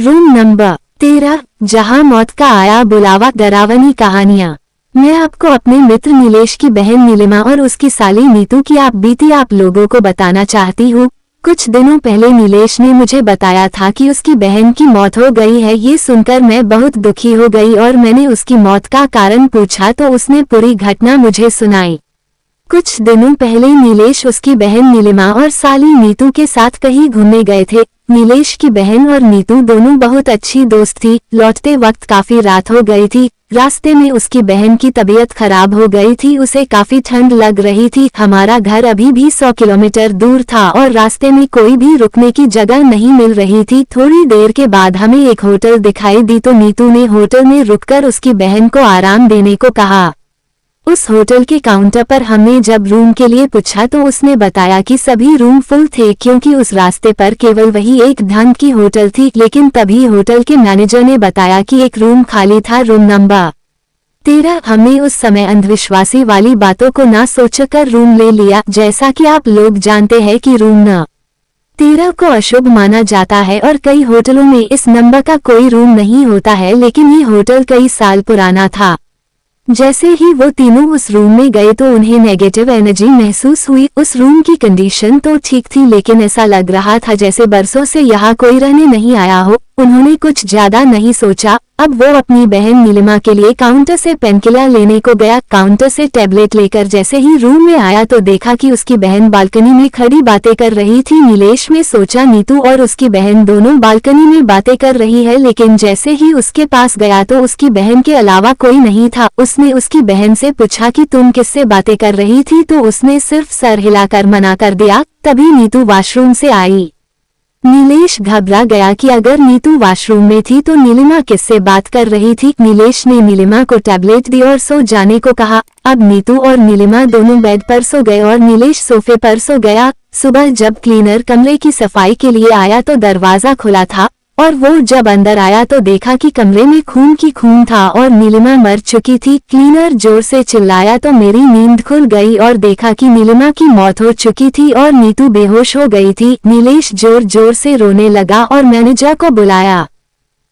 Room number 13, जहां मौत का आया बुलावा। डरावनी कहानियां। मैं आपको अपने मित्र नीलेश की बहन नीलिमा और उसकी साली नीतू की बीती आप लोगों को बताना चाहती हूँ। कुछ दिनों पहले नीलेश ने मुझे बताया था कि उसकी बहन की मौत हो गई है। ये सुनकर मैं बहुत दुखी हो गई और मैंने उसकी मौत का कारण पूछा तो उसने पूरी घटना मुझे सुनाई। कुछ दिनों पहले नीलेश उसकी बहन नीलिमा और साली नीतू के साथ कहीं घूमने गए थे। नीलेश की बहन और नीतू दोनों बहुत अच्छी दोस्त थी। लौटते वक्त काफी रात हो गई थी। रास्ते में उसकी बहन की तबीयत खराब हो गई थी, उसे काफी ठंड लग रही थी। हमारा घर अभी भी 100 किलोमीटर दूर था और रास्ते में कोई भी रुकने की जगह नहीं मिल रही थी। थोड़ी देर के बाद हमें एक होटल दिखाई दी तो नीतू ने होटल में रुककर उसकी बहन को आराम देने को कहा। उस होटल के काउंटर पर हमने जब रूम के लिए पूछा तो उसने बताया कि सभी रूम फुल थे क्योंकि उस रास्ते पर केवल वही एक ढंग की होटल थी। लेकिन तभी होटल के मैनेजर ने बताया कि एक रूम खाली था, रूम नंबर 13। हमने उस समय अंधविश्वासी वाली बातों को ना सोचकर रूम ले लिया। जैसा कि आप लोग जानते हैं कि रूम नंबर 13 को अशुभ माना जाता है और कई होटलों में इस नंबर का कोई रूम नहीं होता है, लेकिन ये होटल कई साल पुराना था। जैसे ही वो तीनों उस रूम में गए तो उन्हें नेगेटिव एनर्जी महसूस हुई। उस रूम की कंडीशन तो ठीक थी लेकिन ऐसा लग रहा था जैसे बरसों से यहाँ कोई रहने नहीं आया हो। उन्होंने कुछ ज्यादा नहीं सोचा। अब वो अपनी बहन नीलिमा के लिए काउंटर से पेनकिलर लेने को गया। काउंटर से टैबलेट लेकर जैसे ही रूम में आया तो देखा कि उसकी बहन बालकनी में खड़ी बातें कर रही थी। नीलेश में सोचा नीतू और उसकी बहन दोनों बालकनी में बातें कर रही है, लेकिन जैसे ही उसके पास गया तो उसकी बहन के अलावा कोई नहीं था। उसने उसकी बहन से पूछा कि तुम किससे बातें कर रही थी तो उसने सिर्फ सर हिलाकर मना कर दिया। तभी नीतू वॉशरूम से आई। नीलेश घबरा गया कि अगर नीतू वॉशरूम में थी तो नीलिमा किससे बात कर रही थी। नीलेश ने नीलिमा को टैबलेट दी और सो जाने को कहा। अब नीतू और नीलिमा दोनों बेड पर सो गए और नीलेश सोफे पर सो गया। सुबह जब क्लीनर कमरे की सफाई के लिए आया तो दरवाजा खुला था और वो जब अंदर आया तो देखा कि कमरे में खून था और नीलिमा मर चुकी थी। क्लीनर जोर से चिल्लाया तो मेरी नींद खुल गई और देखा कि नीलिमा की मौत हो चुकी थी और नीतू बेहोश हो गई थी। नीलेश जोर जोर से रोने लगा और मैनेजर को बुलाया।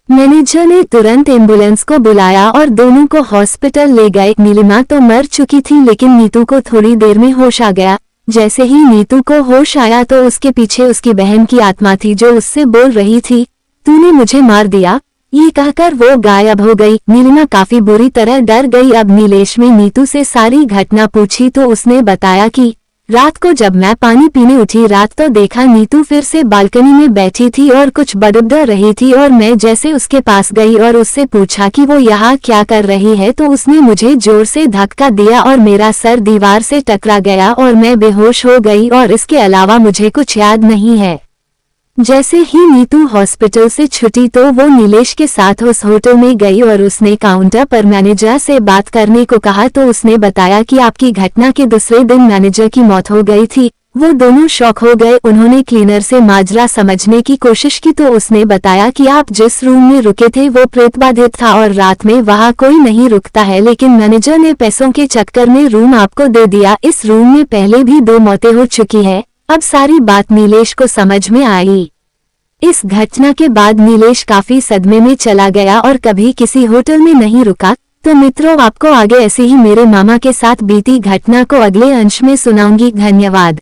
मैनेजर ने तुरंत एम्बुलेंस को बुलाया और दोनों को हॉस्पिटल ले गए। नीलिमा तो मर चुकी थी लेकिन नीतू को थोड़ी देर में होश आ गया। जैसे ही नीतू को होश आया तो उसके पीछे उसकी बहन की आत्मा थी जो उससे बोल रही थी, तूने मुझे मार दिया। ये कहकर वो गायब हो गई। नीलिमा काफी बुरी तरह डर गई। अब नीलेश ने नीतू से सारी घटना पूछी तो उसने बताया कि रात को जब मैं पानी पीने उठी रात तो देखा नीतू फिर से बालकनी में बैठी थी और कुछ बड़बड़ा रही थी और मैं जैसे उसके पास गई और उससे पूछा कि वो यहाँ क्या कर रही है तो उसने मुझे जोर से धक्का दिया और मेरा सर दीवार से टकरा गया और मैं बेहोश हो गई और इसके अलावा मुझे कुछ याद नहीं है। जैसे ही नीतू हॉस्पिटल से छुटी तो वो नीलेश के साथ उस होटल में गई और उसने काउंटर पर मैनेजर से बात करने को कहा तो उसने बताया कि आपकी घटना के दूसरे दिन मैनेजर की मौत हो गई थी। वो दोनों शॉक हो गए। उन्होंने क्लीनर से माजरा समझने की कोशिश की तो उसने बताया कि आप जिस रूम में रुके थे वो प्रेत बाधित था और रात में वहाँ कोई नहीं रुकता है, लेकिन मैनेजर ने पैसों के चक्कर में रूम आपको दे दिया। इस रूम में पहले भी 2 मौतें हो चुकी है। अब सारी बात नीलेश को समझ में आई। इस घटना के बाद नीलेश काफी सदमे में चला गया और कभी किसी होटल में नहीं रुका। तो मित्रों, आपको आगे ऐसे ही मेरे मामा के साथ बीती घटना को अगले अंश में सुनाऊंगी। धन्यवाद।